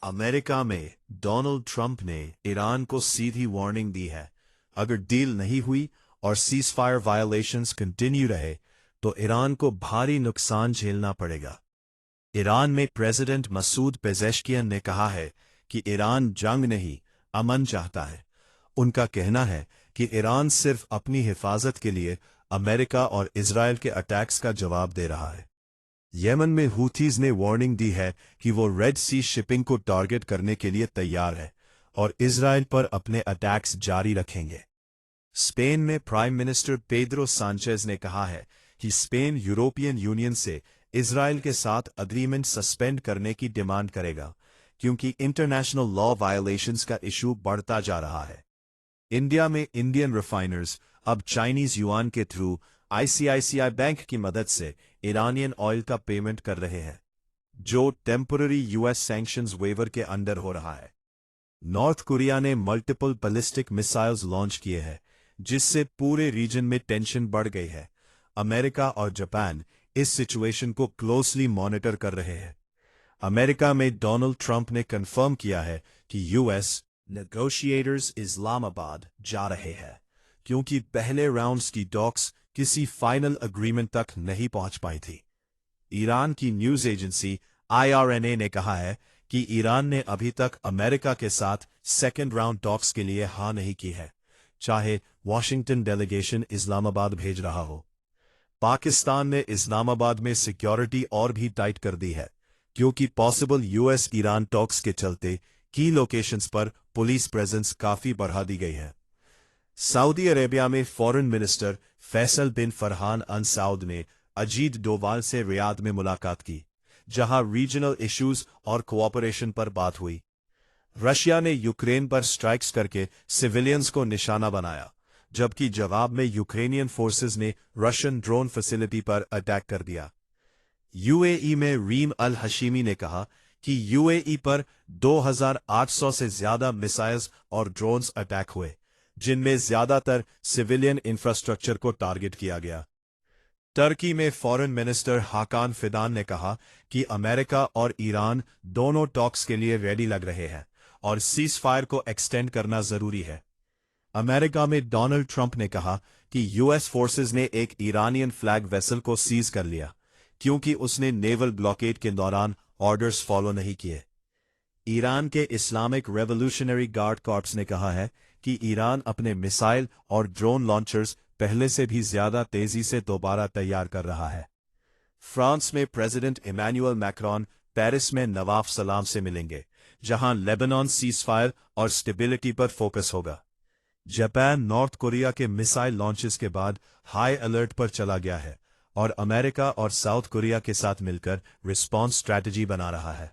America में Donald Trump ने Iran को सीधी वार्निंग दी है। अगर डील नहीं हुई और सीजफायर वायलेशंस कंटिन्यू रहे तो ईरान को भारी नुकसान झेलना पड़ेगा। ईरान में प्रेसिडेंट मसूद पेजेश्कियन ने कहा है कि ईरान जंग नहीं, अमन चाहता है। उनका कहना है कि ईरान सिर्फ अपनी हिफाजत के लिए अमेरिका और इजराइल के अटैक्स का जवाब दे रहा है। येमन में हूथीज ने वार्निंग दी है कि वो रेड सी शिपिंग को टारगेट करने के लिए तैयार है और इजराइल पर अपने अटैक्स जारी रखेंगे। स्पेन में प्राइम मिनिस्टर पेड्रो सांचेज ने कहा है कि स्पेन यूरोपियन यूनियन से इजराइल के साथ अग्रीमेंट सस्पेंड करने की डिमांड करेगा, क्योंकि इंटरनेशनल लॉ वायलेशंस का इशू बढ़ता जा रहा है। इंडिया में इंडियन रिफाइनर्स अब चाइनीज युआन के थ्रू आईसीआईसीआई बैंक की मदद से ईरानियन ऑयल का पेमेंट कर रहे हैं, जो टेम्पररी यूएस सैंक्शंस वेवर के अंडर हो रहा है। नॉर्थ कोरिया ने मल्टीपल बैलिस्टिक मिसाइल्स लॉन्च किए हैं, जिससे पूरे रीजन में टेंशन बढ़ गई है। अमेरिका और जापान इस सिचुएशन को क्लोजली मॉनिटर कर रहे हैं। अमेरिका में डोनाल्ड ट्रंप ने कंफर्म किया है कि यूएस नेगोशिएटर्स इस्लामाबाद जा रहे हैं, क्योंकि पहले राउंड्स की टॉक्स किसी फाइनल अग्रीमेंट तक नहीं पहुंच पाई थी। ईरान की न्यूज एजेंसी IRNA ने कहा है कि ईरान ने अभी तक अमेरिका के साथ सेकेंड राउंड टॉक्स के लिए हाँ नहीं की है, चाहे वॉशिंगटन डेलीगेशन इस्लामाबाद भेज रहा हो। पाकिस्तान ने इस्लामाबाद में सिक्योरिटी और भी टाइट कर दी है, क्योंकि पॉसिबल यूएस ईरान टॉक्स के चलते की लोकेशंस पर पुलिस प्रेजेंस काफी बढ़ा दी गई है। सऊदी अरेबिया में फॉरेन मिनिस्टर फैसल बिन फरहान अल सऊद ने अजीत डोवाल से रियाद में मुलाकात की, जहां रीजनल इश्यूज और कोऑपरेशन पर बात हुई। रशिया ने यूक्रेन पर स्ट्राइक्स करके सिविलियंस को निशाना बनाया, जबकि जवाब में यूक्रेनियन फोर्सेस ने रशियन ड्रोन फैसिलिटी पर अटैक कर दिया। यूएई में रीम अल हशीमी ने कहा कि यूएई पर 2800 से ज्यादा मिसाइल्स और ड्रोन्स अटैक हुए, जिनमें ज्यादातर सिविलियन इंफ्रास्ट्रक्चर को टारगेट किया गया। टर्की में फॉरेन मिनिस्टर हाकान फिदान ने कहा कि अमेरिका और ईरान दोनों टॉक्स के लिए रेडी लग रहे हैं और सीज फायर को एक्सटेंड करना जरूरी है। अमेरिका में डोनाल्ड ट्रंप ने कहा कि यूएस फोर्सेज ने एक ईरानियन फ्लैग वेसल को सीज कर लिया, क्योंकि उसने नेवल ब्लॉकेड के दौरान ऑर्डर्स फॉलो नहीं किए। ईरान के इस्लामिक रेवोल्यूशनरी गार्ड कॉर्प्स ने कहा है कि ईरान अपने मिसाइल और ड्रोन लॉन्चर्स पहले से भी ज्यादा तेजी से दोबारा तैयार कर रहा है। फ्रांस में प्रेसिडेंट इमैनुअल मैक्रोन पेरिस में नवाफ सलाम से मिलेंगे, जहां लेबनान सीजफायर और स्टेबिलिटी पर फोकस होगा। जापान नॉर्थ कोरिया के मिसाइल लॉन्चेस के बाद हाई अलर्ट पर चला गया है और अमेरिका और साउथ कोरिया के साथ मिलकर रिस्पॉन्स स्ट्रैटेजी बना रहा है।